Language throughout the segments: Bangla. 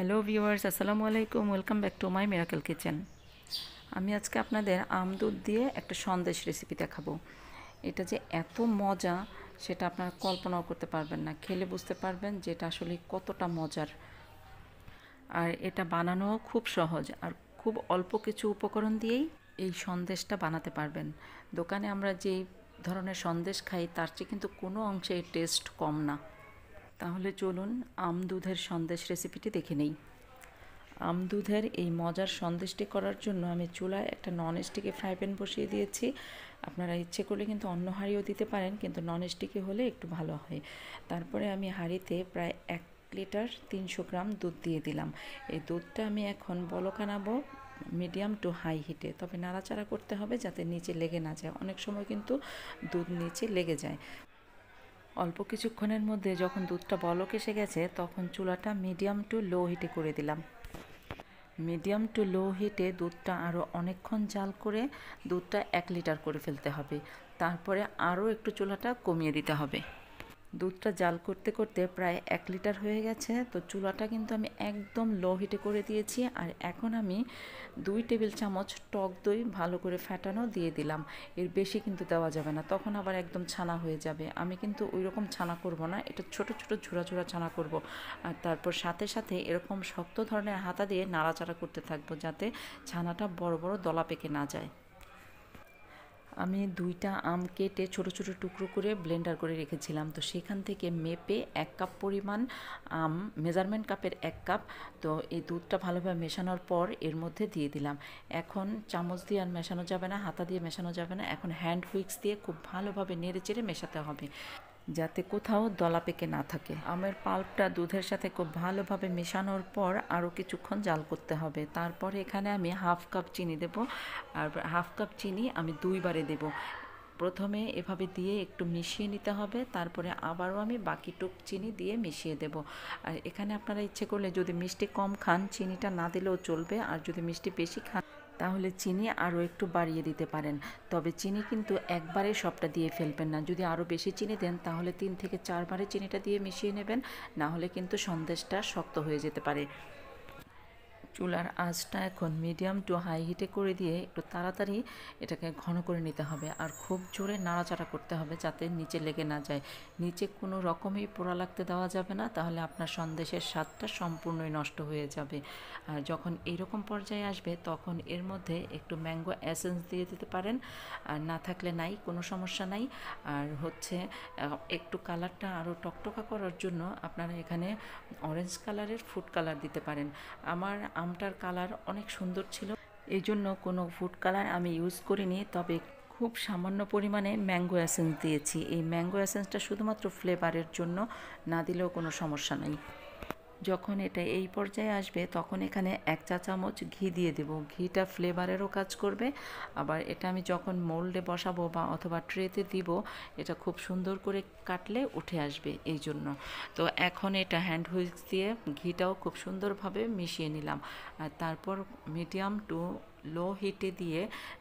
হ্যালো ভিউয়ার্স, আসসালামু আলাইকুম। Welcome back to my miracle kitchen. আমি আজকে আপনাদের আম দুধ দিয়ে একটা সন্দেশ রেসিপি দেখাবো। এটা যে এত মজা সেটা আপনারা কল্পনাও করতে পারবেন না। খেলে বুঝতে পারবেন যে এটা আসলে কতটা মজার। আর এটা বানানোও খুব সহজ, আর খুব অল্প কিছু উপকরণ দিয়েই এই সন্দেশটা বানাতে পারবেন। দোকানে আমরা যেই ধরনের সন্দেশ খাই তার চেয়ে কিন্তু কোনো অংশে টেস্ট কম না। তাহলে চলুন আম দুধের সন্দেশ রেসিপিটি দেখে নেই। আম দুধের এই মজার সন্দেশটি করার জন্য আমি চুলায় একটা ননস্টিকে ফ্রাই প্যান বসিয়ে দিয়েছি। আপনারা ইচ্ছে করলে কিন্তু অন্য হাঁড়িও দিতে পারেন, কিন্তু ননস্টিকে হলে একটু ভালো হয়। তারপরে আমি হাঁড়িতে প্রায় 1 লিটার 300 গ্রাম দুধ দিয়ে দিলাম। এই দুধটা আমি এখন বলক আনাবো মিডিয়াম টু হাই হিটে, তবে নাড়াচাড়া করতে হবে যাতে নিচে লেগে না যায়। অনেক সময় কিন্তু দুধ নিচে লেগে যায়। অল্প কিছুক্ষণের মধ্যে যখন দুধটা বলক এসে গেছে তখন চুলাটা মিডিয়াম টু লো হিটে করে দিলাম। মিডিয়াম টু লো হিটে দুধটা আরও অনেকক্ষণ জাল করে দুধটা 1 লিটার করে ফেলতে হবে। তারপরে আরও একটু চুলাটা কমিয়ে দিতে হবে। দুধটা জাল করতে করতে প্রায় 1 লিটার হয়ে গেছে, তো চুলাটা কিন্তু আমি একদম লো হিটে করে দিয়েছি। আর এখন আমি 2 টেবিল চামচ টক দই ভালো করে ফ্যাটানো দিয়ে দিলাম। এর বেশি কিন্তু দেওয়া যাবে না, তখন আবার একদম ছানা হয়ে যাবে। আমি কিন্তু ওই রকম ছানা করব না, এটা ছোট ছোট ঝুরা ঝুরা ছানা করব। আর তারপর সাথে সাথে এরকম শক্ত ধরনের হাতা দিয়ে নাড়াচাড়া করতে থাকবো যাতে ছানাটা বড় বড় দলা পেকে না যায়। আমি 2টা আম কেটে ছোট ছোট টুকরো করে ব্লেন্ডার করে রেখেছিলাম, তো সেখান থেকে মেপে 1 কাপ পরিমাণ আম, মেজারমেন্ট কাপের 1 কাপ, তো এই দুধটা ভালোভাবে মেশানোর পর এর মধ্যে দিয়ে দিলাম। এখন চামচ দিয়ে আর মেশানো যাবে না, হাতা দিয়ে মেশানো যাবে না, এখন হ্যান্ড হুইক্স দিয়ে খুব ভালোভাবে নেড়ে চেড়ে মেশাতে হবে যাতে কোথাও দলা পেকে না থাকে। আমের পাল্পটা দুধের সাথে খুব ভালোভাবে মেশানোর পর আরও কিছুক্ষণ জাল করতে হবে। তারপরে এখানে আমি 1/2 কাপ চিনি দেব, আর 1/2 কাপ চিনি আমি 2বারে দেব। প্রথমে এভাবে দিয়ে একটু মিশিয়ে নিতে হবে, তারপরে আবারও আমি বাকিটুক চিনি দিয়ে মিশিয়ে দেব। আর এখানে আপনারা ইচ্ছে করলে যদি মিষ্টি কম খান চিনিটা না দিলেও চলবে, আর যদি মিষ্টি বেশি খান তাহলে চিনি আরও একটু বাড়িয়ে দিতে পারেন। তবে চিনি কিন্তু একবারে সবটা দিয়ে ফেলবেন না, যদি আরও বেশি চিনি দেন তাহলে 3 থেকে 4 বারে চিনিটা দিয়ে মিশিয়ে নেবেন, না হলে কিন্তু সন্দেশটা শক্ত হয়ে যেতে পারে। চুলার আঁচটা এখন মিডিয়াম টু হাই হিটে করে দিয়ে একটু তাড়াতাড়ি এটাকে ঘন করে নিতে হবে, আর খুব জোরে নাড়াচাড়া করতে হবে যাতে নিচে লেগে না যায়। নিচে কোনো রকমই পোড়া লাগতে দেওয়া যাবে না, তাহলে আপনার সন্দেশের স্বাদটা সম্পূর্ণই নষ্ট হয়ে যাবে। আর যখন এইরকম পর্যায়ে আসবে তখন এর মধ্যে একটু ম্যাঙ্গো এসেন্স দিয়ে দিতে পারেন, আর না থাকলে নাই, কোনো সমস্যা নাই। আর হচ্ছে একটু কালারটা আরও টকটকা করার জন্য আপনারা এখানে অরেঞ্জ কালারের ফুড কালার দিতে পারেন। আমার আমটার কালার অনেক সুন্দর ছিল, এই জন্য কোনো ফুড কালার আমি ইউজ করিনি, তবে খুব সামান্য পরিমাণে ম্যাঙ্গো এসেন্স দিয়েছি। এই ম্যাঙ্গো এসেন্সটা শুধুমাত্র ফ্লেভারের জন্য, না দিলেও কোনো সমস্যা নেই। যখন এটা এই পর্যায়ে আসবে তখন এখানে 1 চা চামচ ঘি দিয়ে দেব। ঘিটা ফ্লেভারেরও কাজ করবে, আবার এটা আমি যখন মোল্ডে বসাবো বা অথবা ট্রেতে দিব এটা খুব সুন্দর করে কাটলে উঠে আসবে এই জন্য। তো এখন এটা হ্যান্ড হুইস্ক দিয়ে ঘিটাও খুব সুন্দরভাবে মিশিয়ে নিলাম। আর তারপর মিডিয়াম টু লো হিটে দিয়ে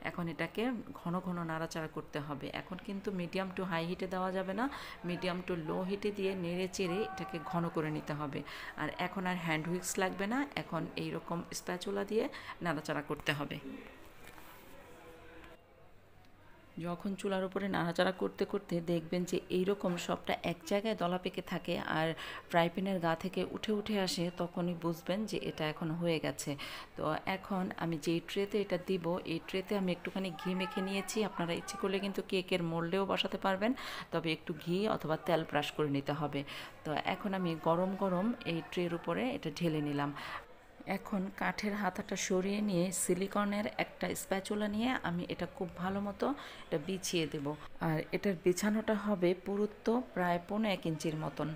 এখন এটাকে ঘন ঘন নাড়াচাড়া করতে হবে। এখন কিন্তু মিডিয়াম টু হাই হিটে দেওয়া যাবে না, মিডিয়াম টু লো হিটে দিয়ে নেড়ে চেড়ে এটাকে ঘন করে নিতে হবে। আর এখন আর হ্যান্ড হুইক্স লাগবে না, এখন এই রকম স্প্যাচুলা দিয়ে নাড়াচাড়া করতে হবে। যখন চুলার উপরে নাড়াচাড়া করতে করতে দেখবেন যে এই রকম সবটা এক জায়গায় দলা পেকে থাকে আর ফ্রাই প্যানের গা থেকে উঠে উঠে আসে, তখনই বুঝবেন যে এটা এখন হয়ে গেছে। তো এখন আমি যেই ট্রেতে এটা দিব এই ট্রেতে আমি একটুখানি ঘি মেখে নিয়েছি। আপনারা ইচ্ছে করলে কিন্তু কেকের মোল্ডেও বসাতে পারবেন, তবে একটু ঘি অথবা তেল ব্রাশ করে নিতে হবে। তো এখন আমি গরম গরম এই ট্রের উপরে এটা ঢেলে নিলাম। এখন কাঠের হাতাটা সরিয়ে নিয়ে সিলিকনের একটা স্প্যাচুলা নিয়ে আমি এটা খুব ভালো মতো এটা বিছিয়ে দেব। আর এটার বিছানোটা হবে পুরুত্ব প্রায় 1.5 ইঞ্চির মতন।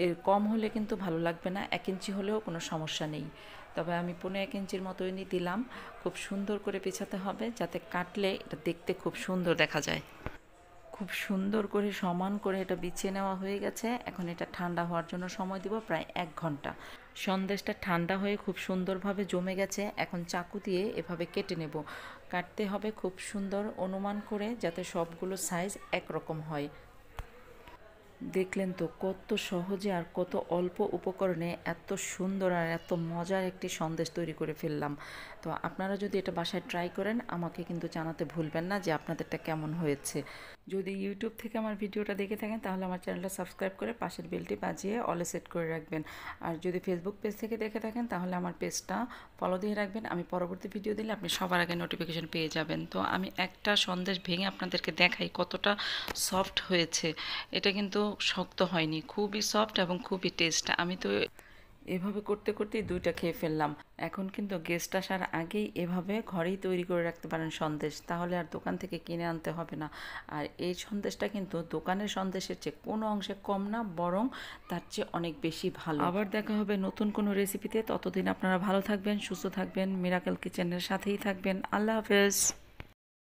এর কম হলে কিন্তু ভালো লাগবে না, 1 ইঞ্চি হলেও কোনো সমস্যা নেই। তবে আমি 1.5 ইঞ্চির মতোই দিলাম। খুব সুন্দর করে বিছাতে হবে যাতে কাটলে এটা দেখতে খুব সুন্দর দেখা যায়। খুব সুন্দর করে সমান করে এটা বিছিয়ে নেওয়া হয়ে গেছে। এখন এটা ঠান্ডা হওয়ার জন্য সময় দিব প্রায় 1 ঘন্টা। সন্দেশটা ঠান্ডা হয়ে খুব সুন্দরভাবে জমে গেছে। এখন চাকু দিয়ে এভাবে কেটে নেব। কাটতে হবে খুব সুন্দর অনুমান করে যাতে সবগুলো সাইজ একরকম হয়। দেখলেন তো কত সহজে আর কত অল্প উপকরণে এত সুন্দর আর এত মজার একটি সন্দেশ তৈরি করে ফেললাম। তো আপনারা যদি এটা বাসায় ট্রাই করেন আমাকে কিন্তু জানাতে ভুলবেন না যে আপনাদেরটা কেমন হয়েছে। যদি ইউটিউব থেকে আমার ভিডিওটা দেখে থাকেন তাহলে আমার চ্যানেলটা সাবস্ক্রাইব করে পাশের বেলটি বাজিয়ে অলে সেট করে রাখবেন। আর যদি ফেসবুক পেজ থেকে দেখে থাকেন তাহলে আমার পেজটা ফলো দিয়ে রাখবেন। আমি পরবর্তী ভিডিও দিলে আপনি সবার আগে নোটিফিকেশন পেয়ে যাবেন। তো আমি একটা সন্দেশ ভেঙে আপনাদেরকে দেখাই কতটা সফট হয়েছে। এটা কিন্তু শক্ত হয়নি, খুবই সফট এবং খুবই টেস্ট। আমি তো এভাবে করতে করতেই দুইটা খেয়ে ফেললাম। এখন কিন্তু গেস্ট আসার আগেই এভাবে ঘরেই তৈরি করে রাখতে পারেন সন্দেশ, তাহলে আর দোকান থেকে কিনে আনতে হবে না। আর এই সন্দেশটা কিন্তু দোকানের সন্দেশের চেয়ে কোনো অংশে কম না, বরং তার চেয়ে অনেক বেশি ভালো। আবার দেখা হবে নতুন কোনো রেসিপিতে। ততদিন আপনারা ভালো থাকবেন, সুস্থ থাকবেন, মিরাকেল কিচেনের সাথেই থাকবেন। আল্লাহ হাফেজ।